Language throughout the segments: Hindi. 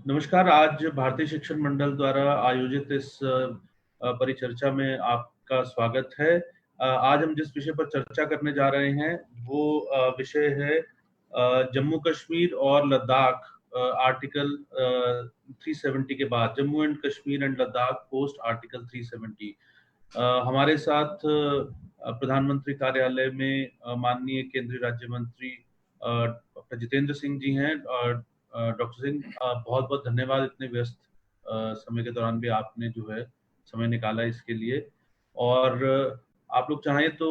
नमस्कार। आज भारतीय शिक्षण मंडल द्वारा आयोजित इस परिचर्चा में आपका स्वागत है। आज हम जिस विषय पर चर्चा करने जा रहे हैं वो विषय है जम्मू कश्मीर और लद्दाख। आर्टिकल 370 के बाद Jammu and Kashmir and Ladakh post article 370। हमारे साथ प्रधानमंत्री कार्यालय में माननीय केंद्रीय राज्य मंत्री डॉक्टर जितेंद्र सिंह जी हैं। डॉक्टर सिंह, बहुत बहुत धन्यवाद। इतने व्यस्त समय के दौरान भी आपने जो है समय निकाला इसके लिए। और आप लोग चाहें तो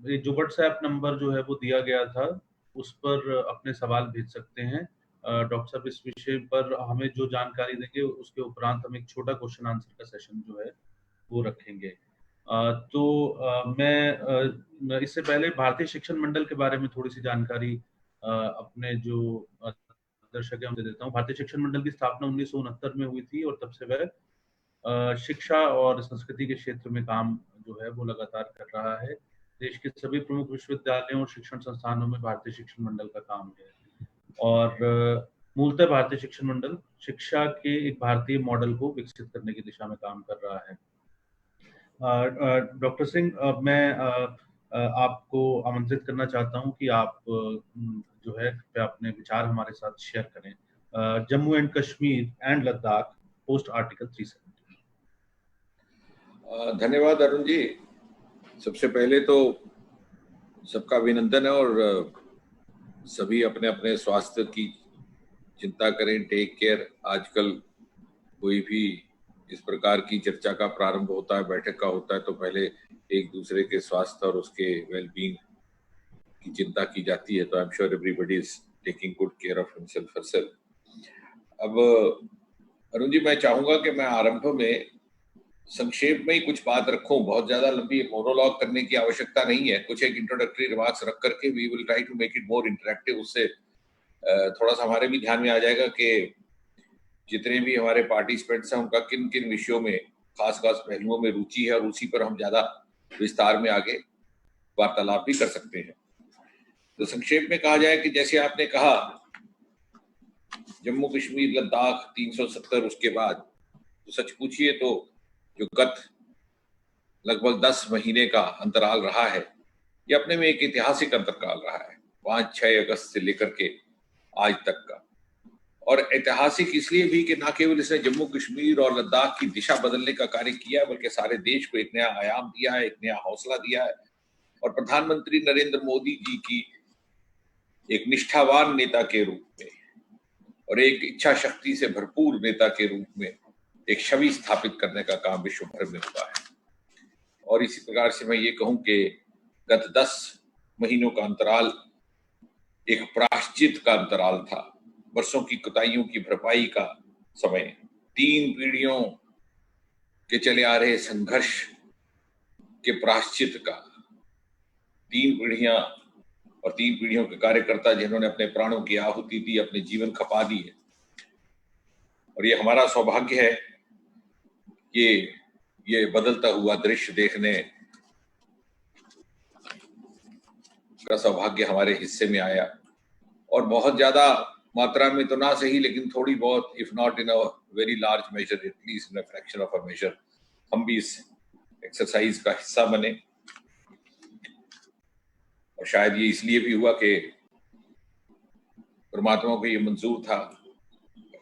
ये जो व्हाट्सएप नंबर जो है वो दिया गया था उस पर अपने सवाल भेज सकते हैं। डॉक्टर साहब इस विषय पर हमें जो जानकारी देंगे उसके उपरांत हम एक छोटा क्वेश्चन आंसर का सेशन जो है वो रखेंगे। मैं इससे पहले भारतीय शिक्षण मंडल के बारे में थोड़ी सी जानकारी अपने जो दर्शक है उन्हें दे देता हूँ। भारतीय शिक्षण मंडल की स्थापना 1969 में हुई थी और तब से वह शिक्षा और संस्कृति के क्षेत्र में काम जो है वो लगातार कर रहा है। देश के सभी प्रमुख विश्वविद्यालयों और शिक्षण संस्थानों में भारतीय शिक्षण मंडल का काम है। और मूलतः भारतीय शिक्षण मंडल शिक्षा के एक भारतीय मॉडल को विकसित करने की दिशा में काम कर रहा है। डॉक्टर सिंह, मैं आपको आमंत्रित करना चाहता हूं कि आप जो है कृपया अपने विचार हमारे साथ शेयर करें। Jammu and Kashmir and Ladakh post article 370। धन्यवाद अरुण जी। सबसे पहले तो सबका अभिनंदन है और सभी अपने अपने स्वास्थ्य की चिंता करें, टेक केयर। आजकल कोई भी इस प्रकार की चर्चा का प्रारंभ होता है, बैठक का होता है, तो पहले एक दूसरे के स्वास्थ्य और उसके वेलबींग की चिंता की जाती है। तो I am sure everybody is taking good care of himself herself. अब अरुण जी, मैं चाहूंगा कि मैं आरंभ में संक्षेप में ही कुछ बात रखूं। बहुत ज्यादा लंबी मोनोलॉग करने की आवश्यकता नहीं है। कुछ एक इंट्रोडक्टरी रिमार्क्स रख करके we will try to make it more interactive. उससे थोड़ा सा हमारे भी ध्यान में आ जाएगा कि जितने भी हमारे पार्टिसिपेंट्स हैं उनका किन किन विषयों में खास पहलुओं में रुचि है और उसी पर हम ज्यादा विस्तार में आगे वार्तालाप भी कर सकते हैं। तो संक्षेप में कहा जाए कि जैसे आपने कहा, जम्मू कश्मीर लद्दाख 370 उसके बाद, तो सच पूछिए तो जो गत लगभग 10 महीने का अंतराल रहा है, ये अपने में एक ऐतिहासिक अंतराल रहा है, 5-6 अगस्त से लेकर के आज तक का। और ऐतिहासिक इसलिए भी कि न केवल इसने जम्मू कश्मीर और लद्दाख की दिशा बदलने का कार्य किया है, बल्कि सारे देश को एक नया आयाम दिया है, एक नया हौसला दिया है। और प्रधानमंत्री नरेंद्र मोदी जी की एक निष्ठावान नेता के रूप में और एक इच्छा शक्ति से भरपूर नेता के रूप में एक छवि स्थापित करने का काम विश्व भर में हुआ है। और इसी प्रकार से मैं ये कहूं कि गत 10 महीनों का अंतराल एक प्रायश्चित का अंतराल था, वर्षों की कुताहियों की भरपाई का समय, 3 पीढ़ियों के चले आ रहे संघर्ष के प्रायश्चित का, 3 पीढ़ियां और 3 पीढ़ियों के कार्यकर्ता जिन्होंने अपने प्राणों की आहुति दी, अपने जीवन खपा दिए। और ये हमारा सौभाग्य है कि ये बदलता हुआ दृश्य देखने का सौभाग्य हमारे हिस्से में आया। और बहुत ज्यादा मात्रा में तो ना सही, लेकिन थोड़ी बहुत, if not in a very large measure, at least in a fraction of a measure, हम भी इस एक्सरसाइज का हिस्सा बने। और शायद ये इसलिए भी हुआ कि परमात्मा को ये मंजूर था,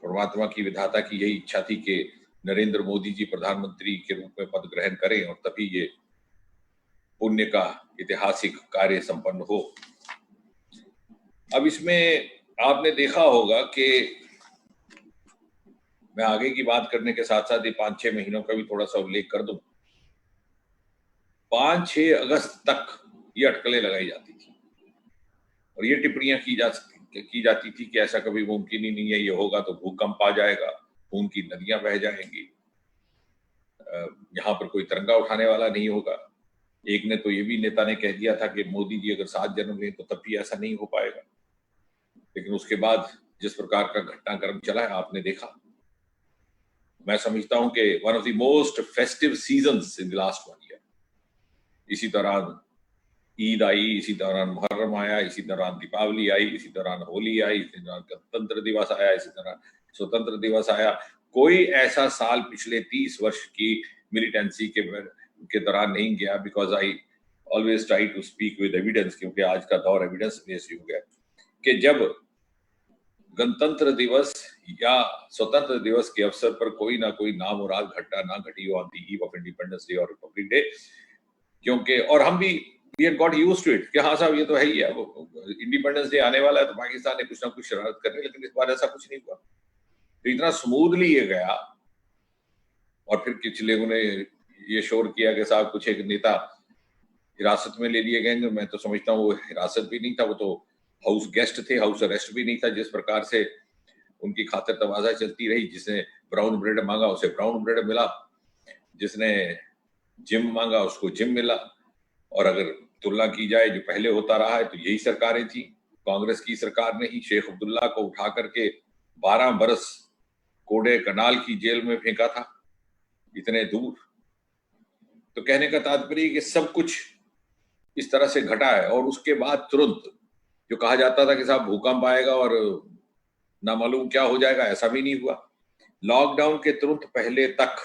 परमात्मा की विधाता की यही इच्छा थी कि नरेंद्र मोदी जी प्रधानमंत्री के रूप में पद ग्रहण करें और तभी ये पुण्य का ऐतिहासिक कार्य संपन्न हो। अब इसमें आपने देखा होगा कि मैं आगे की बात करने के साथ साथ ये 5-6 महीनों का भी थोड़ा सा उल्लेख कर दूं। 5-6 अगस्त तक ये अटकलें लगाई जाती थी और ये टिप्पणियां की जाती थी कि ऐसा कभी मुमकिन ही नहीं है, ये होगा तो भूकंप आ जाएगा, खून की नदियां बह जाएंगी, यहाँ पर कोई तिरंगा उठाने वाला नहीं होगा। एक ने तो ये भी नेता ने कह दिया था कि मोदी जी अगर 7 जन्म लें तो तब भी ऐसा नहीं हो पाएगा। लेकिन उसके बाद जिस प्रकार का घटनाक्रम चला है आपने देखा। मैं समझता हूं कि one of the most festive seasons in the last 1 year. इसी दौरान ईद आई, इसी दौरान मुहर्रम आया, इसी दौरान दीपावली आई, इसी दौरान होली आई, इसी दौरान गणतंत्र दिवस आया, इसी दौरान स्वतंत्र दिवस आया। कोई ऐसा साल पिछले 30 वर्ष की मिलिटेंसी के दौरान नहीं गया, because I always try to speak with evidence, क्योंकि आज का दौर एविडेंस बेस्ड हो गया, कि जब गणतंत्र दिवस या स्वतंत्र दिवस के अवसर पर कोई ना कोई नामुराद घटना ना घटी हो on the eve of Independence Day और रिपब्लिक डे, क्योंकि और हम भी we had got used to it कि हाँ साहब ये तो है ही है, वो इंडिपेंडेंस डे आने वाला है तो पाकिस्तान ने कुछ ना कुछ शरारत करनी, लेकिन इस बार ऐसा कुछ नहीं हुआ। तो इतना स्मूथली ये गया। और फिर कुछ लोगों ने ये शोर किया कि साहब कुछ एक नेता हिरासत में ले लिए गए। मैं तो समझता हूँ वो हिरासत भी नहीं था, वो तो हाउस गेस्ट थे, हाउस अरेस्ट भी नहीं था। जिस प्रकार से उनकी खातिर तवाज़ा चलती रही, जिसने ब्राउन ब्रेड मांगा उसे ब्राउन ब्रेड मिला, जिसने जिम मांगा उसको जिम मिला। और अगर तुलना की जाए जो पहले होता रहा है तो यही सरकारें थी, कांग्रेस की सरकार ने ही शेख अब्दुल्ला को उठा करके 12 बरस कोडे कनाल की जेल में फेंका था, इतने दूर। तो कहने का तात्पर्य कि सब कुछ इस तरह से घटा है। और उसके बाद तुरंत जो कहा जाता था कि साहब भूकंप आएगा और ना मालूम क्या हो जाएगा, ऐसा भी नहीं हुआ। लॉकडाउन के तुरंत पहले तक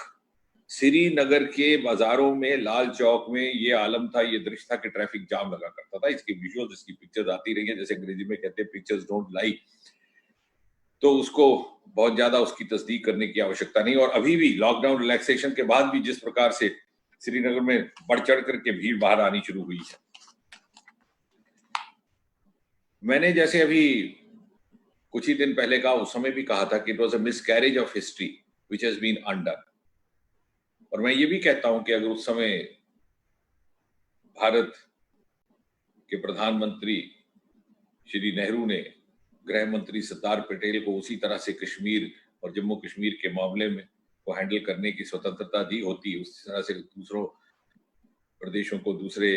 श्रीनगर के बाजारों में, लाल चौक में ये आलम था, ये दृश्य था कि ट्रैफिक जाम लगा करता था। इसकी विजुअल्स, इसकी पिक्चर्स आती रही है, जैसे अंग्रेजी में कहते हैं पिक्चर्स डोंट लाई। तो उसको बहुत ज्यादा उसकी तस्दीक करने की आवश्यकता नहीं। और अभी भी लॉकडाउन रिलैक्सेशन के बाद भी जिस प्रकार से श्रीनगर में बढ़ चढ़ करके भीड़ बाहर आनी शुरू हुई है। मैंने जैसे अभी कुछ ही दिन पहले कहा, उस समय भी कहा था कि it was a miscarriage of history which has been undone. और मैं ये भी कहता हूं कि अगर उस समय भारत के प्रधानमंत्री श्री नेहरू ने गृह मंत्री सरदार पटेल को उसी तरह से कश्मीर और जम्मू कश्मीर के मामले में को हैंडल करने की स्वतंत्रता दी होती, उस तरह से दूसरों प्रदेशों को, दूसरे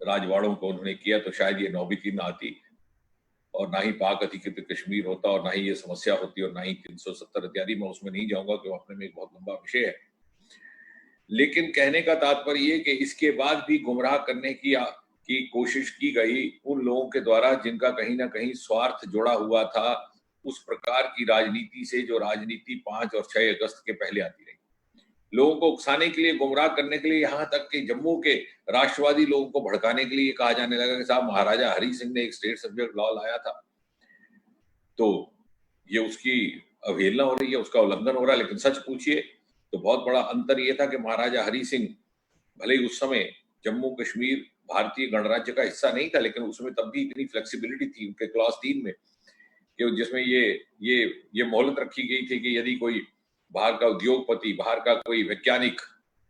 राजवाड़ों को उन्होंने किया, तो शायद ये नौबत ही ना आती और ना ही पाक अधिकृत कश्मीर होता और ना ही ये समस्या होती और ना ही 370 इत्यादि। मैं उसमें नहीं जाऊंगा कि अपने में एक बहुत लंबा विषय है। लेकिन कहने का तात्पर्य ये कि इसके बाद भी गुमराह करने की कोशिश की गई उन लोगों के द्वारा जिनका कहीं ना कहीं स्वार्थ जुड़ा हुआ था उस प्रकार की राजनीति से, जो राजनीति 5 और 6 अगस्त के पहले आती रही। लोगों को उकसाने के लिए, गुमराह करने के लिए, यहाँ तक कि जम्मू के राष्ट्रवादी लोगों को भड़काने के लिए कहा जाने लगा कि साहब महाराजा हरि सिंह ने एक स्टेट सब्जेक्ट लॉ लाया था, तो ये उसकी अवहेलना हो रही है, उसका उल्लंघन हो रहा है। लेकिन सच पूछिए तो बहुत बड़ा अंतर ये था कि महाराजा हरि सिंह भले ही उस समय जम्मू कश्मीर भारतीय गणराज्य का हिस्सा नहीं था, लेकिन उसमें तब भी इतनी फ्लेक्सिबिलिटी थी उनके क्लॉज 3 में कि जिसमें ये मोहलत रखी गई थी कि यदि कोई बाहर का उद्योगपति, बाहर का कोई वैज्ञानिक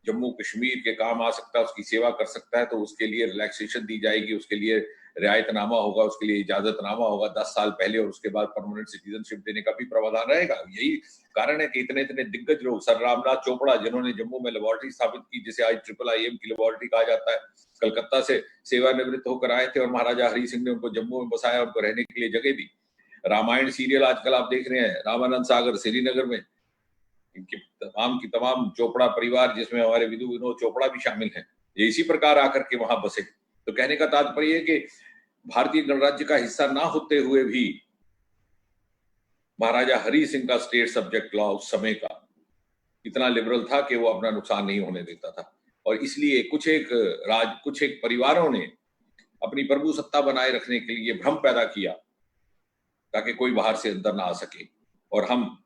जम्मू कश्मीर के काम आ सकता है, उसकी सेवा कर सकता है, तो उसके लिए रिलैक्सेशन दी जाएगी, उसके लिए रियायतनामा होगा, उसके लिए इजाजतनामा होगा 10 साल पहले, और उसके बाद परमानेंट सिटीजनशिप देने का भी प्रावधान रहेगा। यही कारण है कि इतने इतने दिग्गज लोग, सर रामनाथ चोपड़ा जिन्होंने जम्मू में लेबोरेटरी स्थापित की, जिसे आज IIIM की लेबोरेटरी कहा जाता है, कलकत्ता से सेवानिवृत्त होकर आए थे और महाराजा हरि सिंह ने उनको जम्मू में बसाया, उनको रहने के लिए जगह दी। रामायण सीरियल आजकल आप देख रहे हैं, रामानंद सागर श्रीनगर में, इनकी तमाम की तमाम चोपड़ा परिवार, जिसमें हमारे विदु विनोद चोपड़ा भी शामिल हैं, ये इसी प्रकार आकर के वहां बसे। तो कहने का तात्पर्य है कि भारतीय गणराज्य का हिस्सा ना होते हुए भी महाराजा हरि सिंह का स्टेट सब्जेक्ट लॉ उस समय का इतना लिबरल था कि वो अपना नुकसान नहीं होने देता था। और इसलिए कुछ एक परिवारों ने अपनी प्रभु सत्ता बनाए रखने के लिए भ्रम पैदा किया ताकि कोई बाहर से अंदर ना आ सके और हम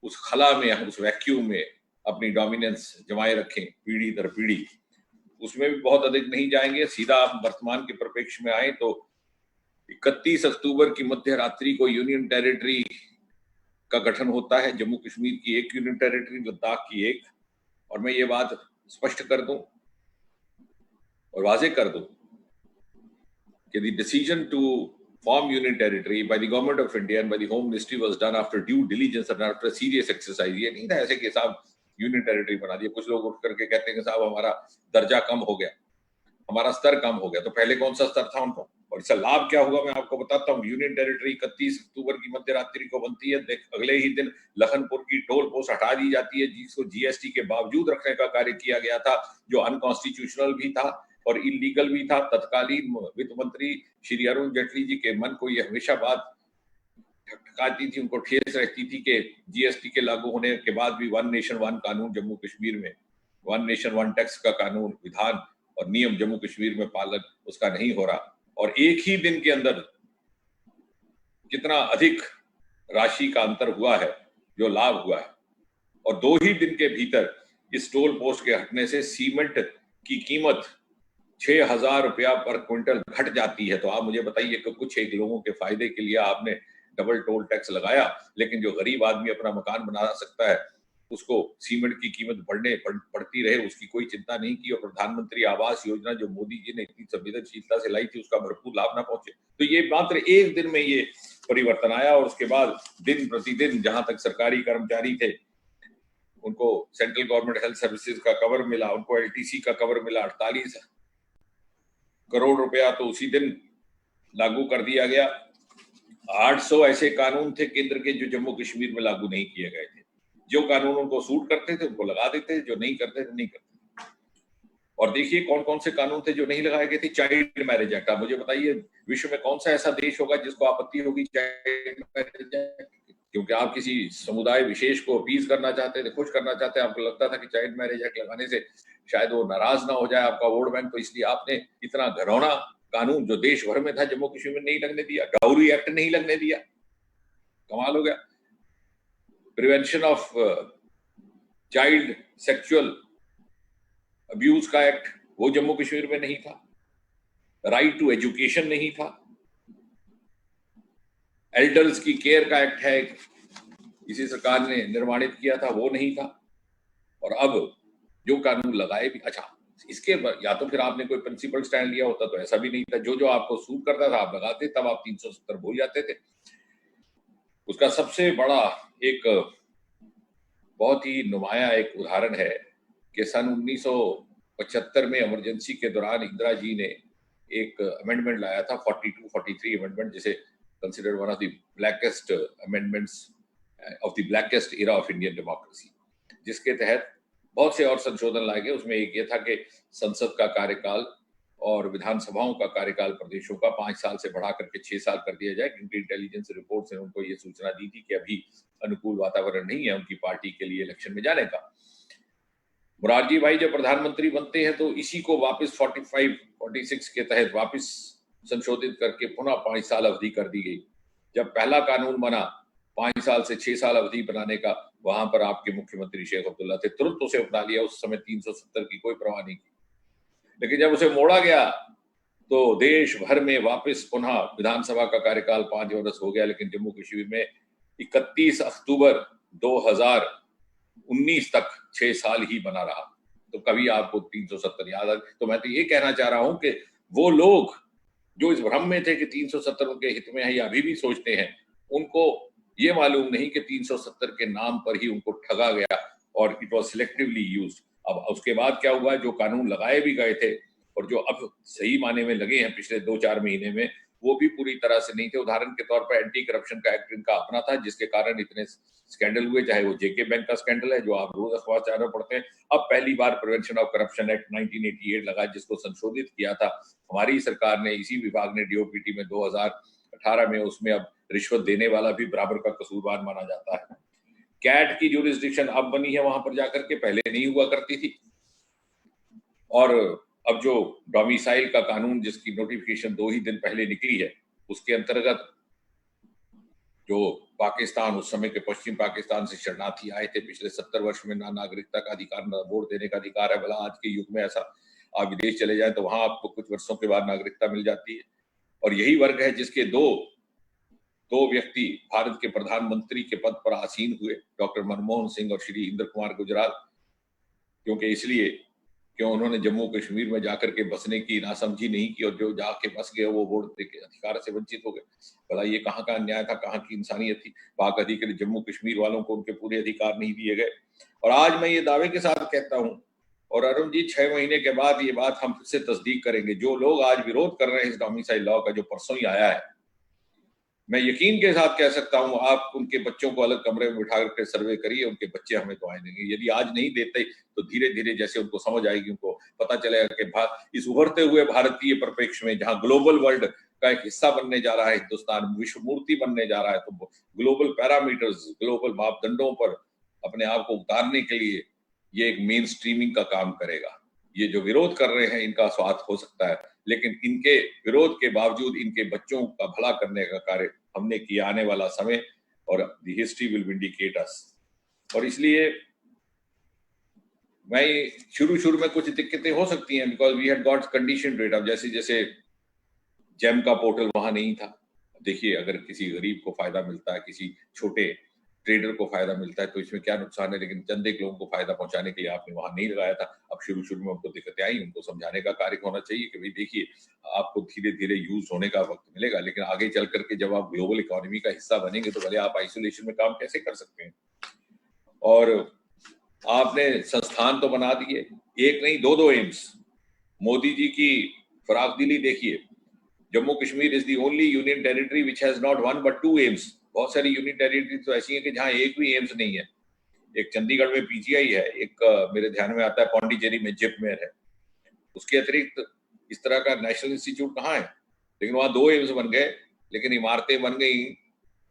उस खला में, हम उस वैक्यूम में अपनी डोमिनेंस जमाए रखें पीढ़ी दर पीढ़ी। उसमें भी बहुत अधिक नहीं जाएंगे, सीधा आप वर्तमान के परिप्रेक्ष्य में आए तो 31 अक्टूबर की मध्य रात्रि को यूनियन टेरिटरी का गठन होता है। जम्मू कश्मीर की एक यूनियन टेरिटरी, लद्दाख की एक। और मैं ये बात स्पष्ट कर दूं और वाजे कर दूं कि the decision to form union territory by the government of India and by the Home Ministry was done after due diligence and after serious exercise। ये नहीं था ऐसे कि साहब यूनियन टेरिटरी बना दिया। कुछ लोग उठ करके कहते हैं कि साहब हमारा दर्जा कम हो गया, हमारा स्तर कम हो गया। तो पहले कौन सा स्तर था उनका और इसका लाभ क्या हुआ, मैं आपको बताता हूँ। यूनियन टेरिटरी 31 अक्टूबर की मध्य रात्रि को बनती है। अगले ही दिन लखनपुर की टोल पोस्ट हटा दी जाती है, जिसको GST के बावजूद रखने का कार्य किया गया था, जो अनकॉन्स्टिट्यूशनल भी था और इलीगल भी था। तत्कालीन वित्त मंत्री श्री अरुण जेटली जी के मन को यह हमेशा बात खाती थी, उनको ठेस रहती थी कि जीएसटी के लागू होने के बाद भी वन नेशन वन कानून जम्मू कश्मीर में, वन नेशन वन टैक्स का कानून, विधान और नियम जम्मू कश्मीर में पालन उसका नहीं हो रहा। और एक ही दिन के अंदर कितना अधिक राशि का अंतर हुआ है, जो लाभ हुआ है, और 2 ही दिन के भीतर इस टोल पोस्ट के हटने से सीमेंट की कीमत 6,000 रुपया पर क्विंटल घट जाती है। तो आप मुझे बताइए कि कुछ एक लोगों के फायदे के लिए आपने डबल टोल टैक्स लगाया, लेकिन जो गरीब आदमी अपना मकान बना सकता है उसको सीमेंट की कीमत बढ़ती रहे, उसकी कोई चिंता नहीं की। और प्रधानमंत्री आवास योजना जो मोदी जी ने इतनी संवेदनशीलता से लाई थी, उसका भरपूर लाभ ना पहुंचे। तो ये मात्र एक दिन में ये परिवर्तन आया, और उसके बाद दिन प्रतिदिन जहां तक सरकारी कर्मचारी थे उनको सेंट्रल गवर्नमेंट हेल्थ सर्विसेज का कवर मिला, उनको एलटीसी का कवर मिला। 48 करोड़ रुपया तो उसी दिन लागू कर दिया गया। 800 ऐसे कानून थे केंद्र के जो जम्मू कश्मीर में लागू नहीं किए गए थे। जो कानून उनको सूट करते थे उनको लगा देते, जो नहीं करते थे नहीं करते। और देखिए कौन कौन से कानून थे जो नहीं लगाए गए थे। चाइल्ड मैरिज एक्ट, आप मुझे बताइए विश्व में कौन सा ऐसा देश होगा जिसको आपत्ति होगी चाइल्ड मैरिज एक्ट? क्योंकि आप किसी समुदाय विशेष को अपीज करना चाहते थे, खुश करना चाहते, आपको लगता था कि चाइल्ड मैरिज एक्ट लगाने से शायद वो नाराज ना हो जाए आपका वोट बैंक, तो इसलिए आपने इतना घिनौना कानून जो देश भर में था जम्मू कश्मीर में नहीं लगने दिया। डाउरी एक्ट नहीं लगने दिया, कमाल हो गया। Prevention of child sexual abuse का एक्ट वो जम्मू कश्मीर में नहीं था। राइट टू एजुकेशन नहीं था। एल्डर्स की केयर का एक्ट है, इसी सरकार ने निर्माणित किया था, वो नहीं था। और अब जो कानून लगाए भी, अच्छा इसके या तो फिर आपने कोई प्रिंसिपल स्टैंड लिया होता, तो ऐसा भी नहीं था। जो जो आपको सूट करता था आप लगाते, तब आप 370 भूल जाते थे। उसका सबसे बड़ा एक बहुत ही नुमाया एक उदाहरण है कि सन 1975 में इमरजेंसी के दौरान इंदिरा जी ने एक अमेंडमेंट लाया था, 42-43 अमेंडमेंट, जिसे considered one of the blackest amendments of the blackest era of Indian democracy, जिसके तहत बहुत से और संशोधन लाए गए। उसमें एक ये था कि संसद का कार्यकाल और विधानसभाओं का कार्यकाल प्रदेशों का 5 साल से बढ़ा करके 6 साल कर दिया जाए, क्योंकि इंटेलिजेंस रिपोर्ट से उनको ये सूचना दी थी कि अभी अनुकूल वातावरण नहीं है उनकी पार्टी के लिए इलेक्शन में जाने का। मोरारजी भाई जब प्रधानमंत्री बनते हैं तो इसी को वापस 45-46 के तहत वापस संशोधित करके पुनः 5 साल अवधि कर दी गई। जब पहला कानून बना 5 साल से 6 साल अवधि बनाने का, वहां पर आपके मुख्यमंत्री शेख अब्दुल्ला थे, तुरंत उसे अपना लिया। उस समय 370 की कोई परवाह नहीं की। लेकिन जब उसे मोड़ा गया तो देश भर में वापस पुनः विधानसभा का कार्यकाल 5 वर्ष हो गया, लेकिन जम्मू कश्मीर में 31 अक्टूबर 2019 तक 6 साल ही बना रहा। तो कभी आपको 370 याद आ? तो मैं तो ये कहना चाह रहा हूं कि वो लोग जो इस भ्रम में थे कि 370 उनके हित में है या अभी भी सोचते हैं, उनको ये मालूम नहीं कि 370 के नाम पर ही उनको ठगा गया और इट वाज सिलेक्टिवली यूज्ड। अब उसके बाद क्या हुआ, जो कानून लगाए भी गए थे और जो अब सही माने में लगे हैं पिछले 2-4 महीने में, वो भी पूरी तरह से नहीं थे। उदाहरण के तौर पर एंटी करप्शन का एक्ट इनका अपना था, जिसके कारण इतने स्कैंडल हुए, चाहे वो जेके बैंक का स्कैंडल है जो आप रोज अखबार चारों पढ़ते हैं। अब पहली बार प्रिवेंशन ऑफ करप्शन एक्ट 1988 लगा, जिसको संशोधित किया था हमारी सरकार ने। इसी विभाग ने डीओपीटी में 2018 में, उसमें अब रिश्वत देने वाला भी बराबर का कसूरवार माना जाता है। कैट की जुरिस्डिक्शन अब बनी है वहां पर जाकर के, पहले नहीं हुआ करती थी। और अब जो डोमिसाइल का कानून जिसकी नोटिफिकेशन 2 ही दिन पहले निकली है, उसके अंतर्गत जो पाकिस्तान, उस समय के पश्चिम पाकिस्तान से शरणार्थी आए थे पिछले 70 वर्ष में, ना नागरिकता का अधिकार ना वोट देने का अधिकार है। भला आज के युग में ऐसा आप विदेश चले जाए तो वहां आपको कुछ वर्षों के बाद नागरिकता मिल जाती है। और यही वर्ग है जिसके दो व्यक्ति भारत के प्रधानमंत्री के पद पर आसीन हुए, डॉक्टर मनमोहन सिंह और श्री इंद्र कुमार गुजराल। क्योंकि इसलिए क्यों उन्होंने जम्मू कश्मीर में जाकर के बसने की नासमझी नहीं की, और जो जाके बस गए वो वोट के अधिकार से वंचित हो गए। भला ये कहाँ का अन्याय था, कहाँ की इंसानियत थी? पाक अधिकृत जम्मू कश्मीर वालों को उनके पूरे अधिकार नहीं दिए गए। और आज मैं ये दावे के साथ कहता हूँ, और अरुण जी 6 महीने के बाद ये बात हम फिर से तस्दीक करेंगे, जो लोग आज विरोध कर रहे हैं इस डोमिसाइल लॉ का जो परसों ही आया है, मैं यकीन के साथ कह सकता हूं आप उनके बच्चों को अलग कमरे में बिठा करके सर्वे करिए, उनके बच्चे हमें दुआएं देंगे। यदि आज नहीं देते तो धीरे धीरे जैसे उनको समझ आएगी, उनको पता चलेगा कि इस उभरते हुए भारतीय परिप्रेक्ष्य में, जहां ग्लोबल वर्ल्ड का एक हिस्सा बनने जा रहा है हिंदुस्तान, विश्व मूर्ति बनने जा रहा है, तो ग्लोबल पैरामीटर्स, ग्लोबल मापदंडों पर अपने आप को उतारने के लिए ये एक मेन स्ट्रीमिंग का काम करेगा। ये जो विरोध कर रहे हैं इनका स्वार्थ हो सकता है, लेकिन इनके विरोध के बावजूद इनके बच्चों का भला करने का कार्य हमने किया आने वाला समय, और द हिस्ट्री विल विंडिकेट अस। और इसलिए मैं शुरू में कुछ दिक्कतें हो सकती हैं, because we had got condition rate. अब जैसे जैसे जेम का पोर्टल वहां नहीं था, देखिए अगर किसी गरीब को फायदा मिलता है, किसी छोटे ट्रेडर को फायदा मिलता है तो इसमें क्या नुकसान है, लेकिन चंद एक लोगों को फायदा पहुंचाने के लिए आपने वहां नहीं लगाया था। अब शुरू में उनको दिक्कतें आई, उनको समझाने का कार्य होना चाहिए कि भाई देखिए आपको धीरे धीरे यूज होने का वक्त मिलेगा, लेकिन आगे चल करके जब आप ग्लोबल इकोनॉमी का हिस्सा बनेंगे तो भले आप आइसोलेशन में काम कैसे कर सकते हैं। और आपने संस्थान तो बना दिए, एक नहीं दो एम्स। मोदी जी की फराख दिली देखिए, Jammu Kashmir is the only union territory which has not one but two AIIMS. बहुत सारी यूनियन टेरिटरी तो ऐसी है कि जहां एक भी एम्स नहीं है। एक चंडीगढ़ में पीजीआई है, एक मेरे ध्यान में आता है पौंडीचेरी में जिपमेर है। उसके अतिरिक्त इस तरह का नेशनल इंस्टीट्यूट कहाँ है? लेकिन वहां 2 एम्स बन गए, लेकिन इमारतें बन गई,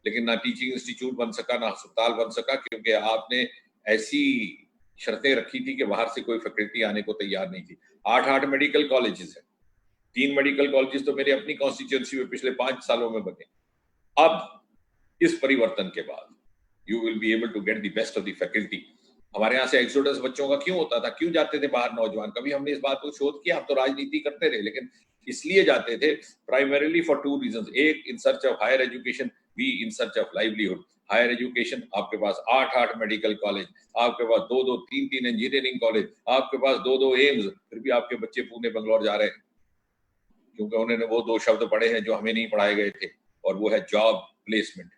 लेकिन ना टीचिंग इंस्टीट्यूट बन सका, ना अस्पताल बन सका, क्योंकि आपने ऐसी शर्तें रखी थी कि बाहर से कोई फैकल्टी आने को तैयार नहीं थी। 8 मेडिकल कॉलेजेस है, 3 मेडिकल कॉलेजेस तो मेरे अपनी कॉन्स्टिट्यूएंसी में पिछले 5 सालों में बने। अब इस परिवर्तन के बाद you will be able to get the best of the faculty. हमारे यहाँ से एक्सोडस बच्चों का क्यों होता था, क्यों जाते थे बाहर नौजवान? कभी हमने इस बात को शोध किया? हम तो राजनीति करते रहे, लेकिन इसलिए जाते थे प्राइमरीली फॉर 2 रीजंस। एक, in search of higher education, B, in search of livelihood. Higher education, आपके पास 8 मेडिकल कॉलेज, आपके पास 2 3 इंजीनियरिंग कॉलेज, आपके पास 2 एम्स, फिर भी आपके बच्चे पुणे बंगलौर जा रहे हैं, क्योंकि उन्होंने वो 2 शब्द पढ़े हैं जो हमें नहीं पढ़ाए गए थे, और वो है जॉब प्लेसमेंट।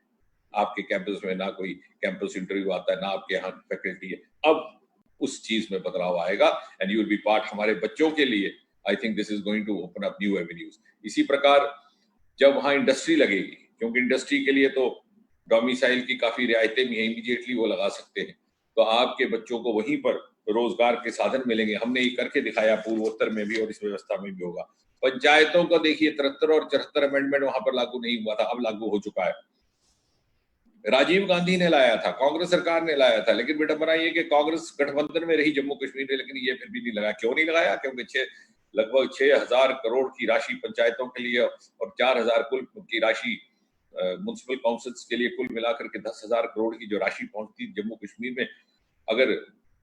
आपके कैंपस में ना कोई कैंपस इंटरव्यू आता है, ना आपके यहाँ फैकल्टी है। अब उस चीज में बदलाव आएगा and you will be part. हमारे बच्चों के लिए I think this is going to open up new avenues. इसी प्रकार जब वहां इंडस्ट्री लगेगी, क्योंकि इंडस्ट्री के लिए तो डोमिसाइल की काफी रियायतें भी हैं, इमीडिएटली वो लगा सकते हैं, तो आपके बच्चों को वहीं पर रोजगार के साधन मिलेंगे। हमने ये करके दिखाया पूर्वोत्तर में भी और इस व्यवस्था में भी होगा। पंचायतों का देखिए 73 और 74 अमेंडमेंट वहां पर लागू नहीं हुआ था, अब लागू हो चुका है। राजीव गांधी ने लाया था, कांग्रेस सरकार ने लाया था, लेकिन विडंबना ये कि कांग्रेस गठबंधन में रही जम्मू कश्मीर में, लेकिन ये फिर भी नहीं लगाया। क्यों नहीं लगाया? क्योंकि लगभग 6,000 करोड़ की राशि पंचायतों के लिए और 4,000 कुल की राशि म्युनिसिपल काउंसिल्स के लिए, कुल मिलाकर के 10,000 करोड़ की जो राशि पहुंचती जम्मू कश्मीर में, अगर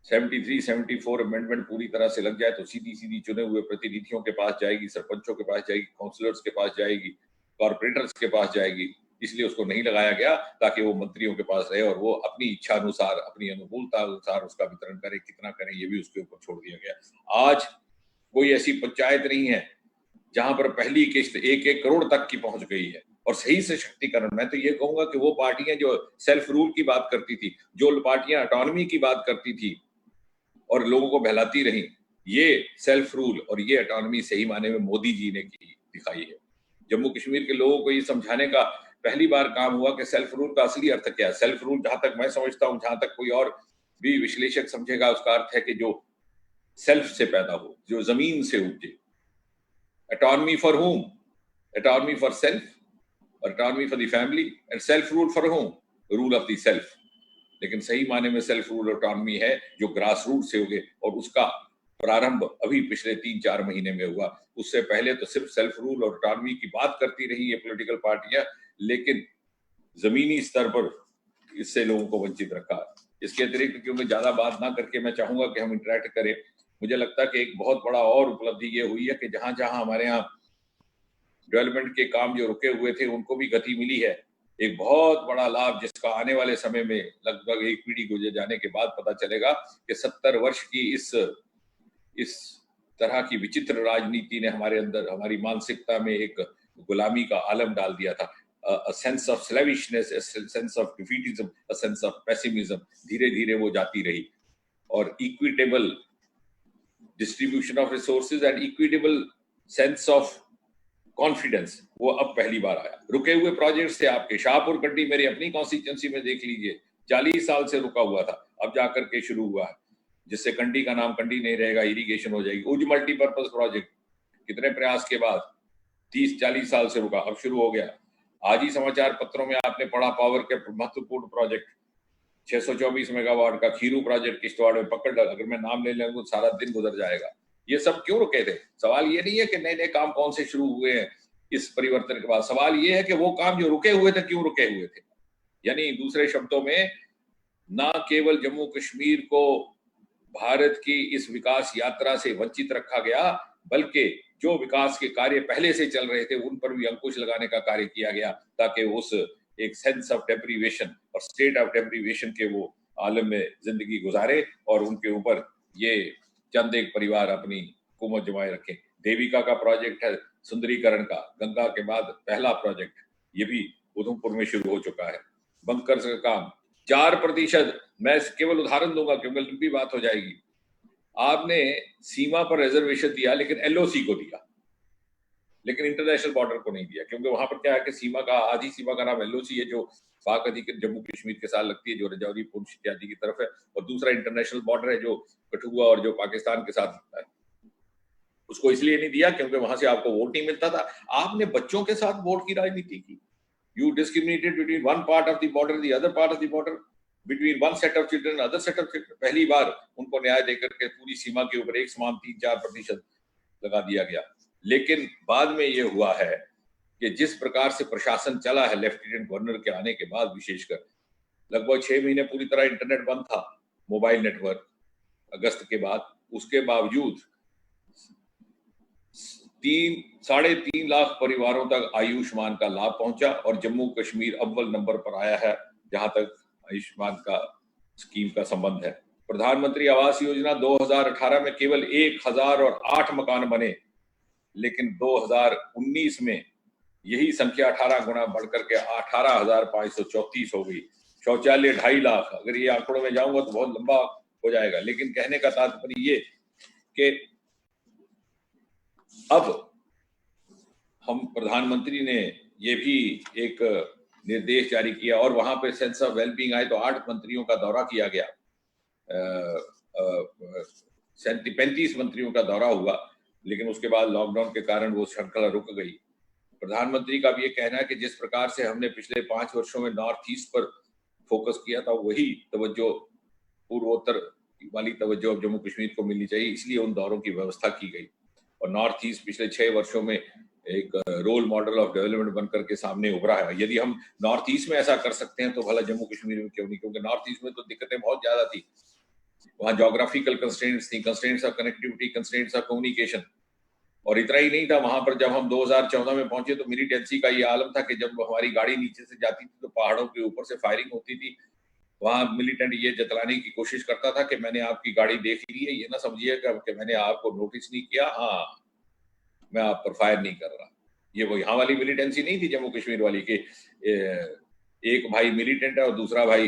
73, 74 अमेंडमेंट पूरी तरह से लग जाए तो सीधी सीधी चुने हुए प्रतिनिधियों के पास जाएगी, सरपंचों के पास जाएगी, काउंसलर्स के पास जाएगी, कॉर्पोरेटर्स के पास जाएगी। इसलिए उसको नहीं लगाया गया ताकि वो मंत्रियों के पास रहे और वो अपनी इच्छा अनुसार, अपनी अनुकूलता अनुसार उसका वितरण करे, कितना करें ये भी उसके ऊपर छोड़ दिया गया। आज कोई ऐसी पंचायत नहीं है जहां पर पहली किस्त 1-1 करोड़ तक की पहुंच गई है। और सही सशक्तिकरण, मैं तो ये कहूंगा कि वो पार्टियां जो सेल्फ रूल की बात करती थी, जो पार्टियां ऑटोनॉमी की बात करती थी और लोगों को बहलाती रही, ये सेल्फ रूल और ये ऑटोनॉमी सही माने में मोदी जी ने की दिखाई है। जम्मू कश्मीर के लोगों को ये समझाने का पहली बार काम हुआ कि सेल्फ रूल का असली अर्थ क्या है। सेल्फ रूल जहां तक मैं समझता हूं, जहां तक कोई और भी विश्लेषक समझेगा, उसका अर्थ है कि जो सेल्फ से पैदा हो, जो जमीन से उपजे। Autonomy for home? Autonomy for self, autonomy for the family, and self rule for home, rule of the self. लेकिन सही माने में सेल्फ रूल ऑटोनॉमी है जो ग्रास रूट से होगे, और उसका प्रारंभ अभी पिछले 3-4 महीने में हुआ। उससे पहले तो सिर्फ सेल्फ रूल और ऑटोनॉमी की बात करती रही ये पॉलिटिकल पार्टियां, लेकिन जमीनी स्तर पर इससे लोगों को वंचित रखा। इसके अतिरिक्त क्योंकि ज्यादा बात ना करके मैं चाहूंगा कि हम इंटरेक्ट करें, मुझे लगता है कि एक बहुत बड़ा और उपलब्धि ये हुई है कि जहां जहां हमारे यहाँ डेवलपमेंट के काम जो रुके हुए थे उनको भी गति मिली है। एक बहुत बड़ा लाभ जिसका आने वाले समय में लगभग एक पीढ़ी गुजर जाने के बाद पता चलेगा कि 70 वर्ष की इस तरह की विचित्र राजनीति ने हमारे अंदर, हमारी मानसिकता में एक गुलामी का आलम डाल दिया था। a sense of slavishness, a sense of defeatism, a sense of pessimism, धीरे धीरे वो जाती रही। और equitable distribution of resources and equitable sense of confidence, वो अब पहली बार आया। रुके हुए प्रोजेक्ट्स थे आपके, शाहपुर कंडी मेरी अपनी कॉन्स्टिट्यूंसी में देख लीजिए, 40 साल से रुका हुआ था, अब जाकर के शुरू हुआ है, जिससे कंडी का नाम कंडी नहीं रहेगा, इरिगेशन हो जाएगी। उज मल्टीपर्पज प्रोजेक्ट कितने प्रयास के बाद 30-40 साल से रुका, अब शुरू हो गया। आज ही समाचार पत्रों में आपने पढ़ा पावर के महत्वपूर्ण प्रोजेक्ट 624 मेगावाट का खीरू प्रोजेक्ट किश्तवाड़ में पकड़ लगा। अगर मैं नाम ले लूंगा तो सारा दिन गुजर जाएगा। ये सब क्यों रुके थे? सवाल ये नहीं है कि नए नए काम कौन से शुरू हुए हैं इस परिवर्तन के बाद, सवाल ये है कि वो काम जो रुके हुए थे क्यों रुके हुए थे। यानी दूसरे शब्दों में, ना केवल जम्मू कश्मीर को भारत की इस विकास यात्रा से वंचित रखा गया, बल्कि जो विकास के कार्य पहले से चल रहे थे उन पर भी अंकुश लगाने का कार्य किया गया, ताकि उस एक सेंस ऑफ डेप्रीवेशन और स्टेट ऑफ डेप्रीवेशन के वो आलम में जिंदगी गुजारे और उनके ऊपर ये चंद एक परिवार अपनी हुकूमत जमाए रखें। देविका का प्रोजेक्ट है सुंदरीकरण का, गंगा के बाद पहला प्रोजेक्ट, ये भी उधमपुर में शुरू हो चुका है। बंकर्स का काम 4%, मैं केवल उदाहरण दूंगा क्योंकि लंबी बात हो जाएगी। आपने सीमा पर रिजर्वेशन दिया लेकिन एलओसी को दिया, लेकिन इंटरनेशनल बॉर्डर को नहीं दिया, क्योंकि वहां पर क्या है कि सीमा का, आधी सीमा का नाम एलओसी है जो पाक अधिकृत जम्मू कश्मीर के साथ लगती है, जो रजौरी पुंछ इत्यादि की तरफ है, और दूसरा इंटरनेशनल बॉर्डर है जो कठुआ और जो पाकिस्तान के साथ लगता है। उसको इसलिए नहीं दिया क्योंकि वहां से आपको वोट नहीं मिलता था। आपने बच्चों के साथ वोट की राजनीति की। You discriminated between one part of the border, the other part of the border, between one set of children, other set of children. पहली बार उनको न्याय देकर के पूरी सीमा के ऊपर एक समान 3-4% लगा दिया गया। लेकिन बाद में ये हुआ है कि जिस प्रकार से प्रशासन चला है लेफ्टिनेंट गवर्नर के आने के बाद, विशेषकर लगभग 6 महीने पूरी तरह इंटरनेट बंद था, मोबाइल नेटवर्क, अगस्त के बाद। उसके बावजूद 3-3.5 लाख परिवारों तक आयुष्मान का लाभ पहुंचा और जम्मू कश्मीर अव्वल नंबर पर आया है जहां तक आयुष्मान का स्कीम का संबंध है। प्रधानमंत्री आवास योजना 2018 में केवल 1008 मकान बने, लेकिन 2019 में यही संख्या 18 गुना बढ़कर के 18,534 हो गई। शौचालय 2.5 लाख, अगर ये आंकड़ों में जाऊंगा तो बहुत लंबा हो जाएगा, लेकिन कहने का तात्पर्य ये कि अब हम प्रधानमंत्री ने ये भी एक निर्देश जारी किया और वहां पे सेंस ऑफ वेलबींग आए तो 8 मंत्रियों का दौरा किया गया, 35 मंत्रियों का दौरा हुआ, लेकिन उसके बाद लॉकडाउन के कारण वो श्रृंखला रुक गई। प्रधानमंत्री का भी ये कहना है कि जिस प्रकार से हमने पिछले 5 वर्षों में नॉर्थ ईस्ट पर फोकस किया था, वही तवज्जो, पूर्वोत्तर वाली तवज्जो अब जम्मू कश्मीर को मिलनी चाहिए, इसलिए उन दौरों की व्यवस्था की गई। और नॉर्थ ईस्ट पिछले 6 वर्षों में एक रोल मॉडल ऑफ डेवलपमेंट बनकर के सामने उभरा है। यदि हम नॉर्थ ईस्ट में ऐसा कर सकते हैं तो भला जम्मू कश्मीर में क्यों नहीं, क्योंकि नॉर्थ ईस्ट में तो दिक्कतें बहुत ज्यादा थी। वहां जोग्राफिकल कंस्ट्रेंट्स थी, constraints of connectivity, constraints of communication. और इतना ही नहीं था, वहां पर जब हम 2014 में पहुंचे तो मिलिटेंसी का ये आलम था कि जब हमारी गाड़ी नीचे से जाती थी तो पहाड़ों के ऊपर से फायरिंग होती थी। वहां मिलिटेंट ये जतलाने की कोशिश करता था कि मैंने आपकी गाड़ी देख ली है, ये ना समझिएगा कि मैंने आपको नोटिस नहीं किया, हाँ मैं आप पर फायर नहीं कर रहा। ये वो यहाँ वाली मिलिटेंसी नहीं थी जम्मू कश्मीर वाली कि एक भाई मिलिटेंट है और दूसरा भाई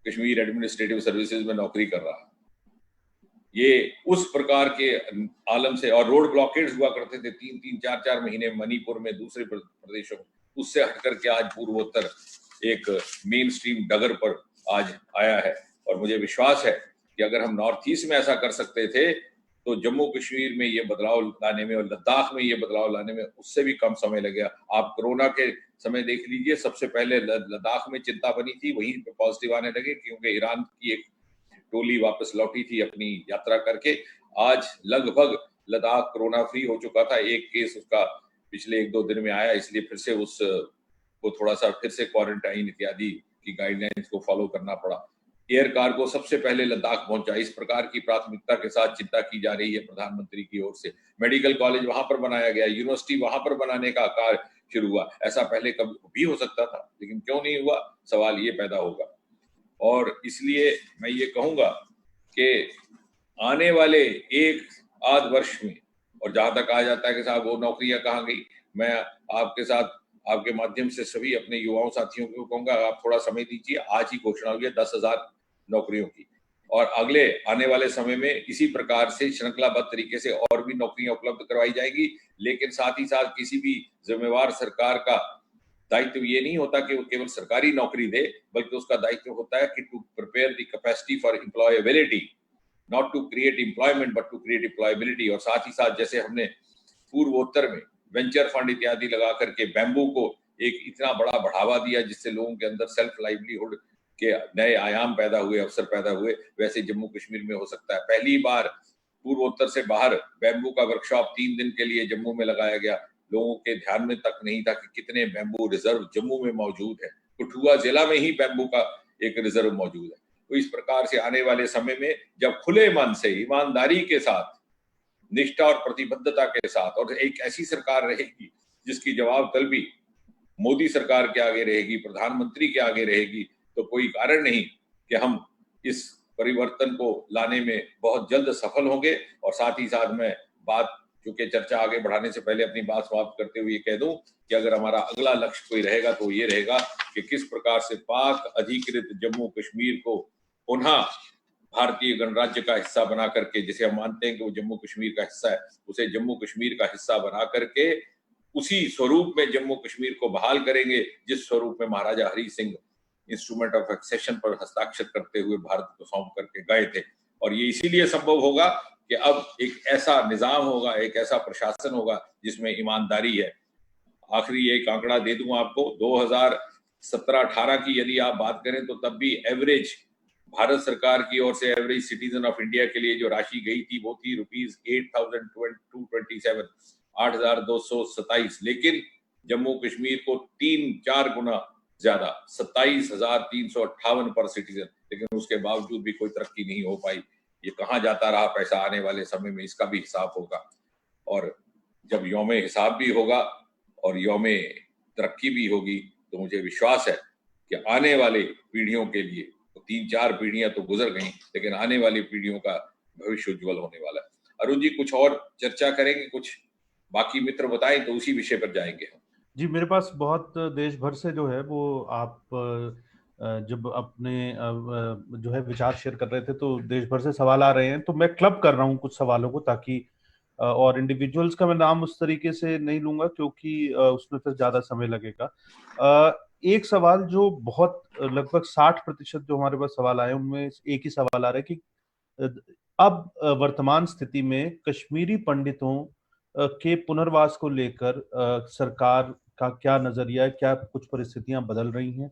कश्मीर एडमिनिस्ट्रेटिव सर्विसेज में नौकरी कर रहा है। ये उस प्रकार के आलम से, और रोड ब्लॉकेड्स हुआ करते थे 3-3, 4-4 महीने मणिपुर में, दूसरे प्रदेशों में, उससे हटकर के आज पूर्वोत्तर एक मेन स्ट्रीम डगर पर आज आया है। और मुझे विश्वास है कि अगर हम नॉर्थ ईस्ट में ऐसा कर सकते थे तो जम्मू कश्मीर में ये बदलाव लाने में और लद्दाख में ये बदलाव लाने में उससे भी कम समय लगेगा। आप कोरोना के समय देख लीजिए, सबसे पहले लद्दाख में चिंता बनी थी, वहीं पे पॉजिटिव आने लगे क्योंकि ईरान की एक टोली वापस लौटी थी अपनी यात्रा करके। आज लगभग लद्दाख कोरोना फ्री हो चुका था। एक केस उसका पिछले 1-2 दिन में आया, इसलिए फिर से उसको थोड़ा सा फिर से क्वारंटाइन इत्यादि की गाइडलाइंस को फॉलो करना पड़ा। एयर कार्गो सबसे पहले लद्दाख पहुंचा। इस प्रकार की प्राथमिकता के साथ चिंता की जा रही है प्रधानमंत्री की ओर से। मेडिकल कॉलेज वहां पर बनाया गया, यूनिवर्सिटी वहां पर बनाने का कार्य शुरू हुआ। ऐसा पहले कभी भी हो सकता था, लेकिन क्यों नहीं हुआ, सवाल ये पैदा होगा। और इसलिए मैं ये कहूंगा कि आने वाले 1-आध वर्ष में, और जहां तक कहा जाता है कि साहब वो नौकरियां कहाँ गई, मैं आपके साथ आपके माध्यम से सभी अपने युवाओं साथियों को कहूंगा, आप थोड़ा समय दीजिए। आज ही घोषणा हुई है 10,000 नौकरियों की, और अगले आने वाले समय में इसी प्रकार से श्रृंखलाबद्ध तरीके से और भी नौकरियां उपलब्ध करवाई जाएगी। लेकिन साथ ही साथ किसी भी जिम्मेवार सरकार का दायित्व ये नहीं होता कि वो केवल सरकारी नौकरी दे, बल्कि उसका दायित्व होता है कि to prepare the capacity for employability, not to create employment but to create employability. और साथ ही साथ जैसे हमने पूर्वोत्तर में वेंचर फंड इत्यादि लगा करके बैम्बू को एक इतना बड़ा बढ़ावा दिया जिससे लोगों के अंदर सेल्फ लाइवलीहुड के नए आयाम पैदा हुए, अवसर पैदा हुए, वैसे जम्मू कश्मीर में हो सकता है। पहली बार पूर्वोत्तर से बाहर बैम्बू का वर्कशॉप 3 दिन के लिए जम्मू में लगाया गया। लोगों के ध्यान में तक नहीं था कि कितने बैम्बू रिजर्व जम्मू में मौजूद है। कठुआ जिला में ही बैम्बू का एक रिजर्व मौजूद है। तो इस प्रकार से आने वाले समय में जब खुले मन से, ईमानदारी के साथ, निष्ठा और प्रतिबद्धता के साथ, और एक ऐसी सरकार रहेगी जिसकी जवाब तलबी मोदी सरकार के आगे रहेगी, प्रधानमंत्री के आगे रहेगी, तो कोई कारण नहीं कि हम इस परिवर्तन को लाने में बहुत जल्द सफल होंगे। और साथ ही साथ मैं बात, चूंकि चर्चा आगे बढ़ाने से पहले अपनी बात समाप्त करते हुए कह दूं कि अगर हमारा अगला लक्ष्य कोई रहेगा तो ये रहेगा कि किस प्रकार से पाक अधिकृत जम्मू कश्मीर को पुनः भारतीय गणराज्य का हिस्सा बना करके, जिसे हम मानते हैं कि वो जम्मू कश्मीर का हिस्सा है, उसे जम्मू कश्मीर का हिस्सा बना करके उसी स्वरूप में जम्मू कश्मीर को बहाल करेंगे जिस स्वरूप में Maharaja Hari Singh instrument of accession पर हस्ताक्षर करते हुए भारत को सौंप करके गए थे। और ये इसीलिए संभव होगा कि अब एक ऐसा निजाम होगा, एक ऐसा प्रशासन होगा जिसमें ईमानदारी है। आखिरी एक आंकड़ा दे दूं आपको, 2017-18 की यदि आप बात करें तो तब भी एवरेज भारत सरकार की ओर से एवरेज सिटीजन ऑफ इंडिया के लिए जो राशि गई थी वो थी ₹8,227, 8,227। लेकिन जम्मू कश्मीर को 3-4 गुना ज्यादा, 27,358 पर सिटीजन, लेकिन उसके बावजूद भी कोई तरक्की नहीं हो पाई। ये कहाँ जाता रहा पैसा, आने वाले समय में इसका भी हिसाब होगा। और जब यौमे हिसाब भी होगा और यौमे तरक्की भी होगी तो मुझे विश्वास है कि आने वाले पीढ़ियों के लिए, तो 3-4 पीढ़ियां तो गुजर गई, लेकिन आने वाली पीढ़ियों का भविष्य उज्जवल होने वाला है। अरुण जी कुछ और चर्चा करेंगे, कुछ बाकी मित्र बताएं तो उसी विषय पर जाएंगे हम। जी, मेरे पास बहुत देश भर से जो है वो आप जब अपने जो है विचार शेयर कर रहे थे तो देश भर से सवाल आ रहे हैं, तो मैं क्लब कर रहा हूँ कुछ सवालों को, ताकि और इंडिविजुअल्स का मैं नाम उस तरीके से नहीं लूंगा क्योंकि उसमें फिर ज्यादा समय लगेगा। एक सवाल जो बहुत लगभग 60% जो हमारे पास सवाल आए उनमें एक ही सवाल आ रहा है कि अब वर्तमान स्थिति में कश्मीरी पंडितों के पुनर्वास को लेकर सरकार का क्या नजरिया है, क्या कुछ परिस्थितियां बदल रही हैं?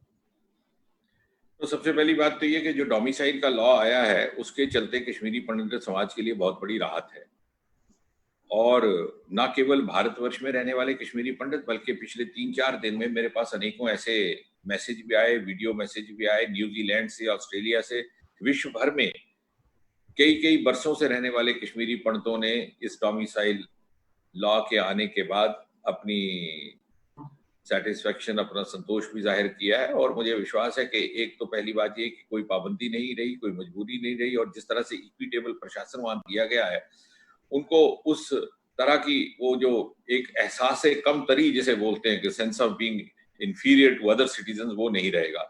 तो सबसे पहली बात तो ये कि जो डोमिसाइल का लॉ आया है उसके चलते कश्मीरी पंडित समाज के लिए बहुत बड़ी राहत है। और न केवल भारतवर्ष में रहने वाले कश्मीरी पंडित, बल्कि पिछले 3-4 दिन में मेरे पास अनेकों ऐसे मैसेज भी आए, वीडियो मैसेज भी आए, न्यूजीलैंड से, ऑस्ट्रेलिया से, विश्व भर में कई कई बरसों से रहने वाले कश्मीरी पंडितों ने इस डोमिसाइल लॉ के आने के बाद अपनी सेटिस्फेक्शन, अपना संतोष भी जाहिर किया है। और मुझे विश्वास है कि एक तो पहली बात ये कि कोई पाबंदी नहीं रही, कोई मजबूरी नहीं रही, और जिस तरह से इक्विटेबल प्रशासन वहां दिया गया है, उनको उस तरह की वो जो एक एहसास कम तरी जिसे बोलते हैं कि sense of being inferior to other citizen, वो नहीं रहेगा।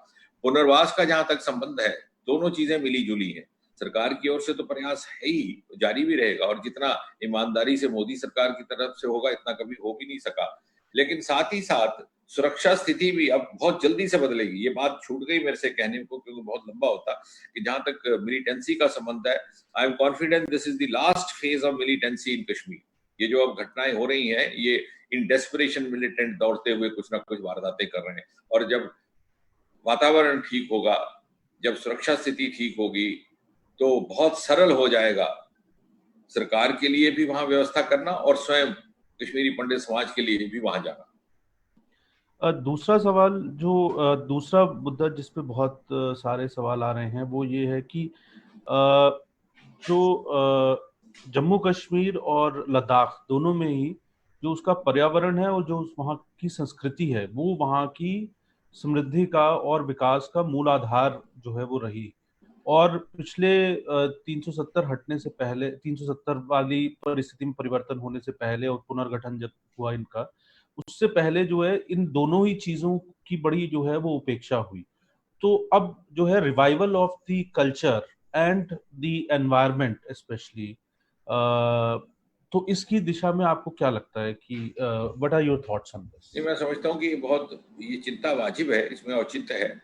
पुनर्वास का जहां तक संबंध है, दोनों चीजें मिली जुली हैं। सरकार की ओर से तो प्रयास है ही, जारी भी रहेगा, और जितना ईमानदारी से मोदी सरकार की तरफ से होगा इतना कभी हो भी नहीं सका। लेकिन साथ ही साथ सुरक्षा स्थिति भी अब बहुत जल्दी से बदलेगी। ये बात छूट गई मेरे से कहने को क्योंकि बहुत लंबा होता, कि जहां तक मिलिटेंसी का संबंध है, I am confident this is the last phase of militancy in Kashmir. ये जो अब घटनाएं हो रही हैं, ये इन डेस्परेशन मिलिटेंट दौड़ते हुए कुछ ना कुछ वारदातें कर रहे हैं। और जब वातावरण ठीक होगा, जब सुरक्षा स्थिति ठीक होगी, तो बहुत सरल हो जाएगा सरकार के लिए भी वहां व्यवस्था करना और स्वयं कश्मीरी पंडित समाज के लिए भी वहां जाना। दूसरा सवाल जो दूसरा मुद्दा जिस पे बहुत सारे सवाल आ रहे हैं वो ये है कि जो जम्मू कश्मीर और लद्दाख दोनों में ही जो उसका पर्यावरण है और जो वहाँ की संस्कृति है वो वहाँ की समृद्धि का और विकास का मूल आधार जो है वो रही। और पिछले 370 हटने से पहले, 370 वाली परिस्थिति में परिवर्तन होने से पहले और पुनर्गठन जब हुआ इनका, उससे पहले जो है इन दोनों ही चीजों की बड़ी जो है वो उपेक्षा हुई। तो अब जो है revival of the culture and the environment specially, तो इसकी दिशा में आपको क्या लगता है कि what are your thoughts on this? मैं समझता हूँ कि बहुत ये चिंता वाजिब है, इसमें औचित्य है।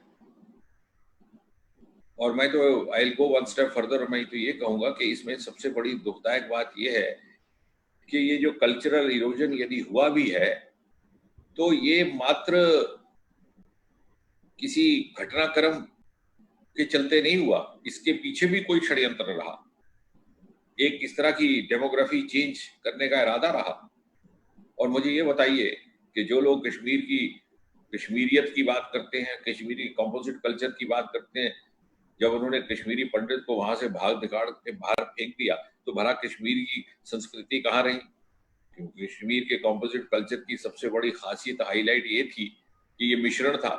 और मैं तो I will go one step further, मैं तो ये कहूंगा कि इसमें सबसे बड़ी दुखदायक बात यह है कि ये जो कल्चरल इरोजन यदि हुआ भी है तो ये मात्र किसी घटनाक्रम के चलते नहीं हुआ, इसके पीछे भी कोई षड्यंत्र रहा, एक इस तरह की डेमोग्राफी चेंज करने का इरादा रहा। और मुझे ये बताइए कि जो लोग कश्मीर की कश्मीरियत की बात करते हैं, कश्मीरी कंपोजिट कल्चर की बात करते हैं, जब उन्होंने कश्मीरी पंडित को वहां से भाग निकाल के बाहर फेंक दिया तो भला कश्मीर की संस्कृति कहाँ रही? क्योंकि कश्मीर के कंपोजिट कल्चर की सबसे बड़ी खासियत हाईलाइट ये थी कि ये मिश्रण था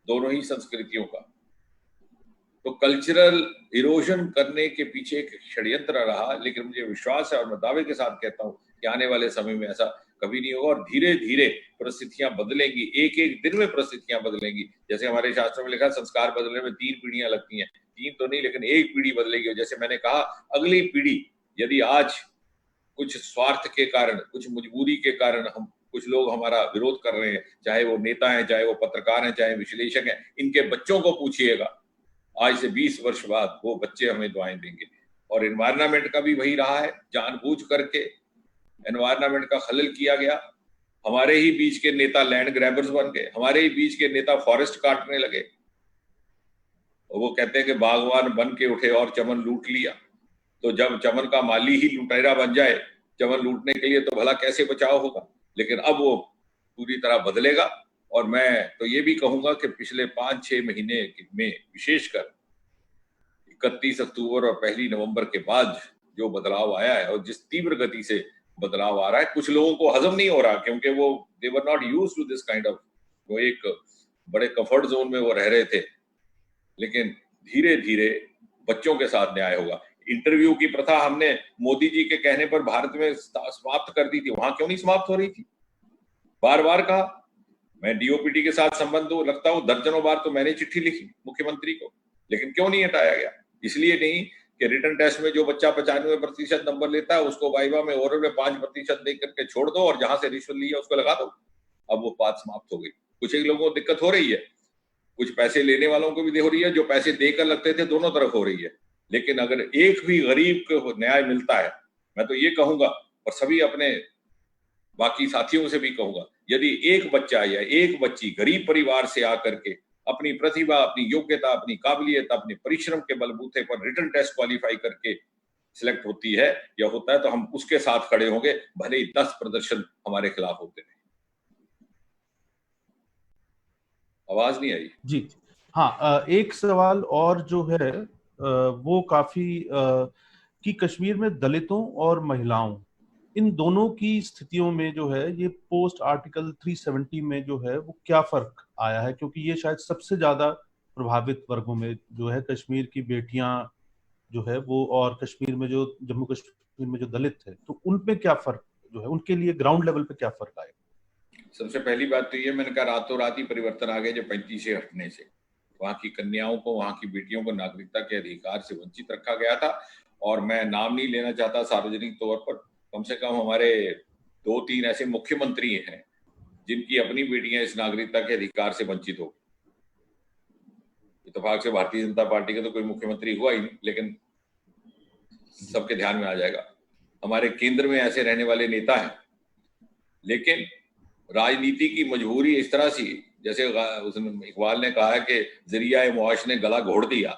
दोनों ही संस्कृतियों का। तो कल्चरल इरोजन करने के पीछे एक षड्यंत्र रहा, लेकिन मुझे विश्वास है और मैं दावे के साथ कहता हूं कि आने वाले समय में ऐसा कभी नहीं होगा और धीरे धीरे परिस्थितियां बदलेंगी, एक एक दिन में परिस्थितियां बदलेंगी। जैसे हमारे शास्त्रों में लिखा है संस्कार बदलने में 3 पीढ़ियां लगती हैं, 3 तो नहीं लेकिन 1 पीढ़ी बदलेगी। और जैसे मैंने कहा, अगली पीढ़ी यदि आज कुछ स्वार्थ के कारण, कुछ मजबूरी के कारण हम कुछ लोग हमारा विरोध कर रहे हैं, चाहे वो नेता हैं, चाहे वो पत्रकार हैं, चाहे विश्लेषक हैं, इनके बच्चों को पूछिएगा, आज से 20 वर्ष बाद वो बच्चे हमें दुआएं देंगे। और एनवायरनमेंट का भी वही रहा है, जानबूझ करके एनवायरनमेंट का खलल किया गया। हमारे ही बीच के नेता लैंड ग्रैबर्स बन गए, हमारे ही बीच के नेता फॉरेस्ट काटने लगे, और वो कहते हैं कि बागवान बन के उठे और चमन लूट लिया। तो जब चमन का माली ही लुटेरा बन जाए चमन लूटने के लिए, तो भला कैसे बचाव होगा? लेकिन अब वो पूरी तरह बदलेगा। और मैं तो ये भी कहूंगा कि पिछले 5-6 महीने में विशेषकर 31 अक्टूबर और 1 नवंबर के बाद जो बदलाव आया है और जिस तीव्र गति से बदलाव आ रहा है, कुछ लोगों को हजम नहीं हो रहा, क्योंकि वो they were not used to this kind of, वो एक बड़े कंफर्ट जोन में वो रह रहे थे। लेकिन धीरे धीरे बच्चों के साथ न्याय होगा। इंटरव्यू की प्रथा हमने मोदी जी के कहने पर भारत में समाप्त कर दी थी, वहां क्यों नहीं समाप्त हो रही थी? बार बार कहा, मैं डीओपीटी के साथ संबंध रखता हूं, दर्जनों बार तो मैंने चिट्ठी लिखी मुख्यमंत्री को, लेकिन क्यों नहीं हटाया गया? इसलिए नहीं कि रिटर्न टेस्ट में जो बच्चा 95% नंबर लेता है उसको वाइवा में ओरल में 5% दे करके छोड़ दो और जहां से रिश्वत ली है उसको लगा दो। अब वो बात समाप्त हो गई। कुछ एक लोगों को दिक्कत हो रही है, कुछ पैसे लेने वालों को भी हो रही है, जो पैसे देकर लगते थे दोनों तरफ हो रही है। लेकिन अगर एक भी गरीब को न्याय मिलता है, मैं तो ये कहूंगा और सभी अपने बाकी साथियों से भी कहूंगा, यदि एक बच्चा या एक बच्ची गरीब परिवार से आकर के अपनी प्रतिभा, अपनी योग्यता, अपनी काबिलियत, अपने परिश्रम के बलबूते पर रिटर्न टेस्ट क्वालिफाई करके सिलेक्ट होती है या होता है, तो हम उसके साथ खड़े होंगे, भले ही 10 प्रदर्शन हमारे खिलाफ होते रहे। आवाज नहीं आई जी हाँ, एक सवाल और जो है वो काफी कि कश्मीर में दलितों और महिलाओं, इन दोनों की स्थितियों में जो है ये पोस्ट आर्टिकल 370 में जो है वो क्या फर्क आया है? क्योंकि ये शायद सबसे ज्यादा प्रभावित वर्गों में जो है कश्मीर की बेटियां जो है वो, और कश्मीर में जो जम्मू कश्मीर में जो दलित है, तो उन पे क्या फर्क जो है, उनके लिए ग्राउंड लेवल पे क्या फर्क आएगा? सबसे पहली बात तो ये, मैंने कहा रातों रात ही परिवर्तन आ गए जब 35 से हटने से। वहां की कन्याओं को, वहां की बेटियों को नागरिकता के अधिकार से वंचित रखा गया था। और मैं नाम नहीं लेना चाहता सार्वजनिक तौर पर, कम से कम हमारे 2-3 ऐसे मुख्यमंत्री हैं जिनकी अपनी बेटियां इस नागरिकता के अधिकार से वंचित हो। इत्तेफाक से भारतीय जनता पार्टी का तो कोई मुख्यमंत्री हुआ ही नहीं, लेकिन सबके ध्यान में आ जाएगा। हमारे केंद्र में ऐसे रहने वाले नेता हैं, लेकिन राजनीति की मजबूरी इस तरह सी, जैसे उसने इकबाल ने कहा है कि जरिया मुआश ने गला घोड़ दिया,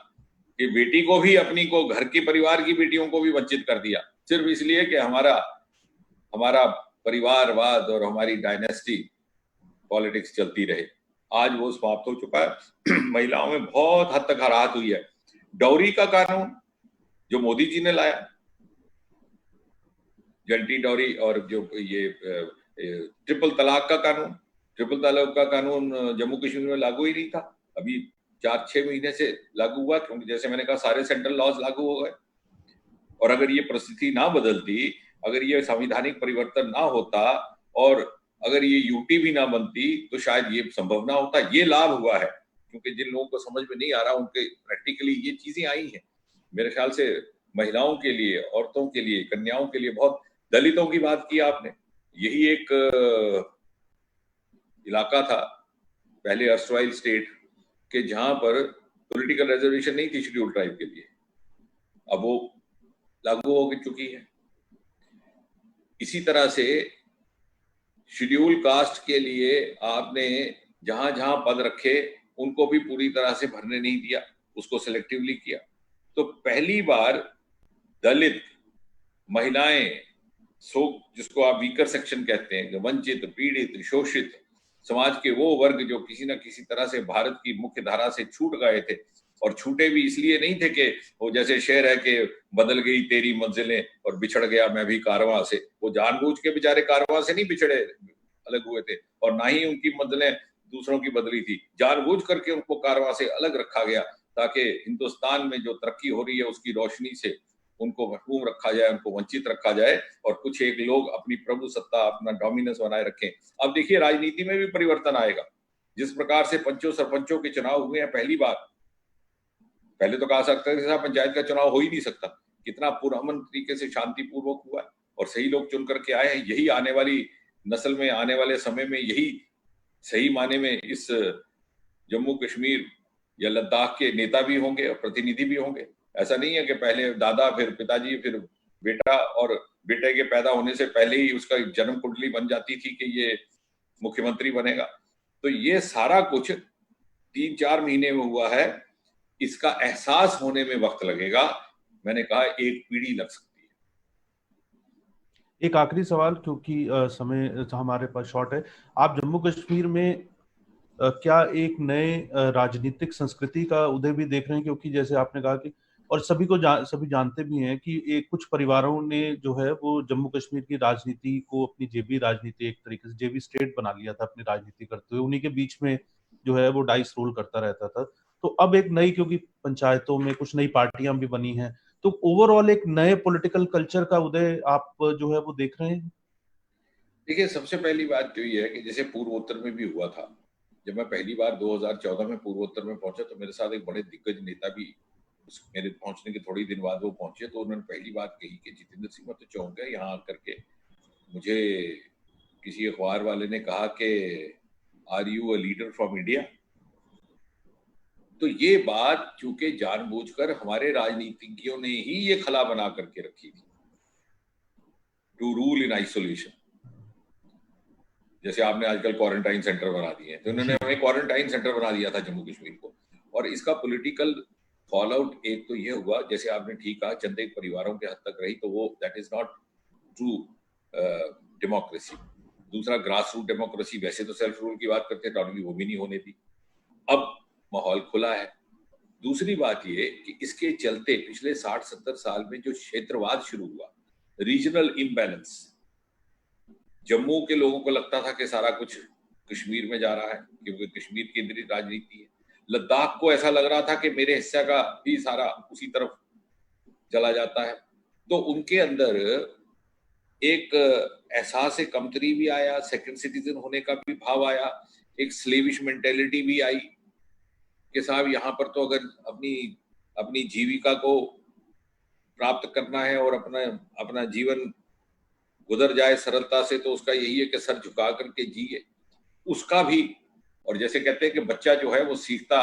कि बेटी को भी, अपनी को, घर की परिवार की बेटियों को भी वंचित कर दिया, सिर्फ इसलिए कि हमारा परिवारवाद और हमारी डायनेस्टी पॉलिटिक्स चलती रहे। आज वो समाप्त हो चुका है। महिलाओं में बहुत हद तक राहत हुई है। डॉरी का कानून जो मोदी जी ने लाया, जंटी डॉरी, और जो ये ट्रिपल तलाक का कानून जम्मू कश्मीर में लागू ही नहीं था, अभी 4-6 महीने से लागू हुआ, क्योंकि जैसे मैंने कहा सारे सेंट्रल लॉज लागू हो गए। और अगर ये परिस्थिति ना बदलती, अगर ये संवैधानिक परिवर्तन ना होता और अगर ये यूटी भी ना बनती, तो शायद ये संभव ना होता। ये लाभ हुआ है, क्योंकि जिन लोगों को समझ में नहीं आ रहा उनके प्रैक्टिकली ये चीजें आई हैं। मेरे ख्याल से महिलाओं के लिए, औरतों के लिए, कन्याओं के लिए बहुत, दलितों की बात की आपने, यही एक इलाका था पहले अर्स्टवाइल स्टेट के जहां पर पॉलिटिकल रिजर्वेशन नहीं थी शेड्यूल ट्राइब के लिए, अब वो लागू हो चुकी है। इसी तरह से शेड्यूल कास्ट के लिए आपने जहां जहां पद रखे उनको भी पूरी तरह से भरने नहीं दिया, उसको सिलेक्टिवली किया। तो पहली बार दलित, महिलाएं, जिसको आप वीकर सेक्शन कहते हैं, वंचित, पीड़ित, शोषित समाज के वो वर्ग जो किसी न किसी तरह से भारत की मुख्य धारा से छूट गए थे, और छूटे भी इसलिए नहीं थे कि वो जैसे शेर है कि बदल गई तेरी मंजिलें और बिछड़ गया मैं भी कारवां से, वो जानबूझ के बेचारे कारवां से नहीं बिछड़े, अलग हुए थे, और ना ही उनकी मंजिलें दूसरों की बदली थी, जानबूझ करके उनको कारवां से अलग रखा गया ताकि हिंदुस्तान में जो तरक्की हो रही है उसकी रोशनी से उनको महरूम रखा जाए, उनको वंचित रखा जाए, और कुछ एक लोग अपनी प्रभु सत्ता, अपना डोमिनेंस बनाए रखें। अब देखिए राजनीति में भी परिवर्तन आएगा। जिस प्रकार से पंचों सरपंचों के चुनाव हुए हैं पहली बार, पहले तो कहा सकता है पंचायत का चुनाव हो ही नहीं सकता, कितना पुरअमन तरीके से शांतिपूर्वक हुआ है और सही लोग चुन करके आए हैं। यही आने वाली नस्ल में, आने वाले समय में यही सही माने में इस जम्मू कश्मीर या लद्दाख के नेता भी होंगे और प्रतिनिधि भी होंगे। ऐसा नहीं है कि पहले दादा, फिर पिताजी, फिर बेटा, और बेटे के पैदा होने से पहले ही उसका जन्म कुंडली बन जाती थी कि ये मुख्यमंत्री बनेगा। तो ये सारा कुछ 3-4 महीने में हुआ है, इसका एहसास होने में वक्त लगेगा। मैंने कहा एक पीढ़ी लग सकती है। एक आखिरी सवाल, क्योंकि समय हमारे पास शॉर्ट है। आप जम्मू कश्मीर में क्या एक नए राजनीतिक संस्कृति का उदय भी देख रहे हैं? क्योंकि जैसे आपने कहा कि, और सभी जानते भी हैं कि एक कुछ परिवारों ने जो है वो जम्मू कश्मीर की राजनीति को अपनी जेबी राजनीति, एक तरीके से जेबी स्टेट बना लिया था अपनी राजनीति करते हुए, उन्हीं के बीच में जो है वो डाइस रोल करता रहता था। तो अब एक नई, क्योंकि पंचायतों में कुछ नई पार्टियां भी बनी हैं, तो ओवरऑल एक नए पॉलिटिकल कल्चर का उदय आप जो है वो देख रहे हैं? देखिए, सबसे पहली बात तो ये है कि जैसे पूर्वोत्तर में भी हुआ था, जब मैं पहली बार 2014 में पूर्वोत्तर में पहुंचा तो मेरे साथ एक बड़े दिग्गज नेता भी मेरे पहुंचने के थोड़ी दिन बाद वो पहुंचे, तो उन्होंने पहली बात कही कि जितेंद्र सिंह, मैं तो चौंक गया यहाँ आकर के। मुझे किसी अखबार वाले ने कहा कि are you a leader from India? तो ये बात चूंकि जानबूझकर हमारे राजनीतिज्ञों ने ही ये खला बना करके रखी थी, टू रूल इन आइसोलेशन। जैसे आपने आजकल क्वारंटाइन सेंटर बना दिए हैं, तो उन्होंने हमें क्वारंटाइन सेंटर बना दिया था जम्मू कश्मीर को। और इसका पॉलिटिकल फॉल आउट एक तो ये हुआ, जैसे आपने ठीक कहा, चंद एक परिवारों के हद तक रही, तो वो that is not true democracy. दूसरा, ग्रास रूट डेमोक्रेसी, वैसे तो सेल्फ रूल की बात करते थे, वो भी नहीं होने दी। अब माहौल खुला है। दूसरी बात ये कि इसके चलते पिछले 60-70 साल में जो क्षेत्रवाद शुरू हुआ, रीजनल इम्बैलेंस, जम्मू के लोगों को लगता था कि सारा कुछ कश्मीर में जा रहा है क्योंकि कश्मीर केंद्रित राजनीति है। लद्दाख को ऐसा लग रहा था कि मेरे हिस्से का भी सारा उसी तरफ चला जाता है। तो उनके अंदर एक एहसास कमतरी भी आया, सेकंड सिटीजन होने का भी भाव आया, एक स्लेविश मेंटेलिटी भी आई कि साहब यहाँ पर तो अगर अपनी जीविका को प्राप्त करना है और अपना जीवन गुजर जाए सरलता से, तो उसका यही है कि सर झुका करके जिए। उसका भी, और जैसे कहते हैं कि बच्चा जो है वो सीखता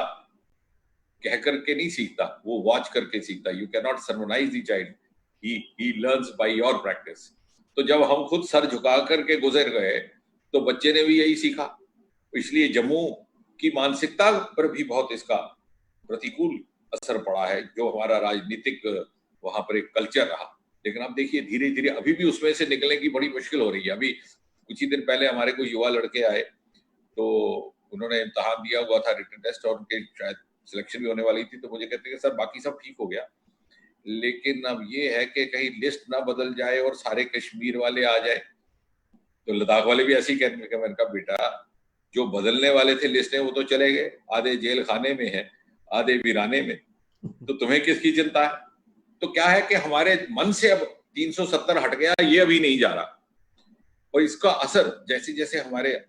कह करके नहीं सीखता, वो वॉच करके सीखता। You can not sermonise the child, he learns by your practice. तो जब हम खुद सर झुका करके गुजर गए तो बच्चे ने भी यही सीखा। इसलिए जम्मू की मानसिकता पर भी बहुत इसका प्रतिकूल असर पड़ा है, जो हमारा राजनीतिक वहां पर एक कल्चर रहा। लेकिन अब देखिए धीरे धीरे अभी भी उसमें से निकलने की बड़ी मुश्किल हो रही है। अभी कुछ ही दिन पहले हमारे कोई युवा लड़के आए, तो उन्होंने इम्तहान दिया हुआ था, रिटन टेस्ट, और उनके शायद सिलेक्शन भी होने वाली थी। तो मुझे कहते हैं कि सर बाकी सब ठीक हो गया, लेकिन अब ये है कि कहीं लिस्ट ना बदल जाए और सारे कश्मीर वाले आ जाए। तो लद्दाख वाले भी ऐसे ही कहते हैं। मैंने कहा बेटा, जो बदलने वाले थे लिस्ट में वो तो चले गए, आधे जेल खाने में है, आधे वीराने में, तो तुम्हें किसकी चिंता है? तो क्या है कि हमारे मन से अब 370 हट गया, ये अभी नहीं जा रहा। और इसका असर जैसे जैसे हमारे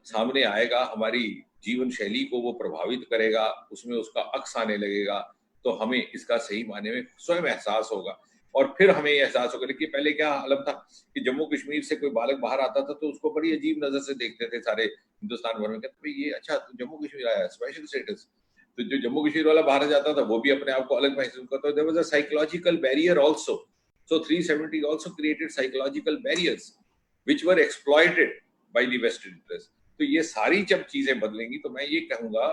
सामने आएगा, हमारी जीवन शैली को वो प्रभावित करेगा, उसमें उसका अक्स आने लगेगा, तो हमें इसका सही माने में स्वयं एहसास होगा। और फिर हमें एहसास होगा कि पहले क्या हालत था कि जम्मू कश्मीर से कोई बालक बाहर आता था तो उसको बड़ी अजीब नजर से देखते थे सारे हिंदुस्तान भर में, कहते ये अच्छा जम्मू कश्मीर आया, स्पेशल स्टेटस। तो जो जम्मू कश्मीर वाला बाहर जाता था वो भी अपने आप को अलग महसूस करता था। There was a psychological barrier also So 370 also created psychological barriers which were exploited by the vested interest. तो ये सारी जब चीजें बदलेंगी तो मैं ये कहूंगा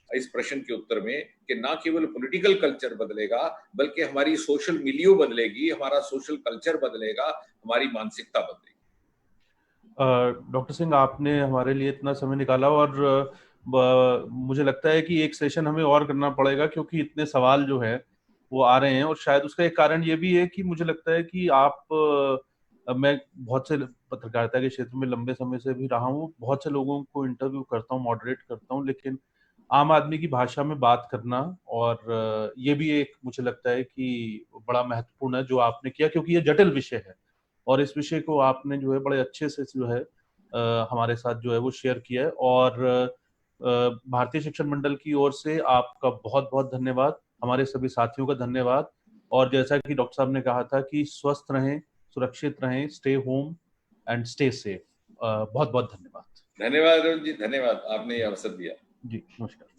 इस प्रश्न के उत्तर में कि ना केवल पॉलिटिकल कल्चर बदलेगा बल्कि हमारी सोशल मिलियो बदलेगी, हमारा सोशल कल्चर बदलेगा, हमारी मानसिकता बदलेगी। डॉक्टर सिंह, आपने हमारे लिए इतना समय निकाला और मुझे लगता है कि एक सेशन हमें और करना पड़ेगा क्योंकि इतने सवाल जो है वो आ रहे हैं और शायद उसका एक कारण ये भी है कि मुझे लगता है कि मैं बहुत से पत्रकारिता के क्षेत्र में लंबे समय से भी रहा हूँ, बहुत से लोगों को इंटरव्यू करता हूँ, मॉडरेट करता हूँ, लेकिन आम आदमी की भाषा में बात करना और ये भी एक मुझे लगता है कि बड़ा महत्वपूर्ण है जो आपने किया, क्योंकि ये जटिल विषय है और इस विषय को आपने जो है बड़े अच्छे से जो है हमारे साथ जो है वो शेयर किया है। और भारतीय शिक्षण मंडल की ओर से आपका बहुत बहुत धन्यवाद, हमारे सभी साथियों का धन्यवाद। और जैसा कि डॉक्टर साहब ने कहा था कि स्वस्थ रहें, सुरक्षित रहें, stay home and stay safe. बहुत बहुत धन्यवाद। धन्यवाद अरुण जी, धन्यवाद, आपने ये अवसर दिया। जी नमस्कार।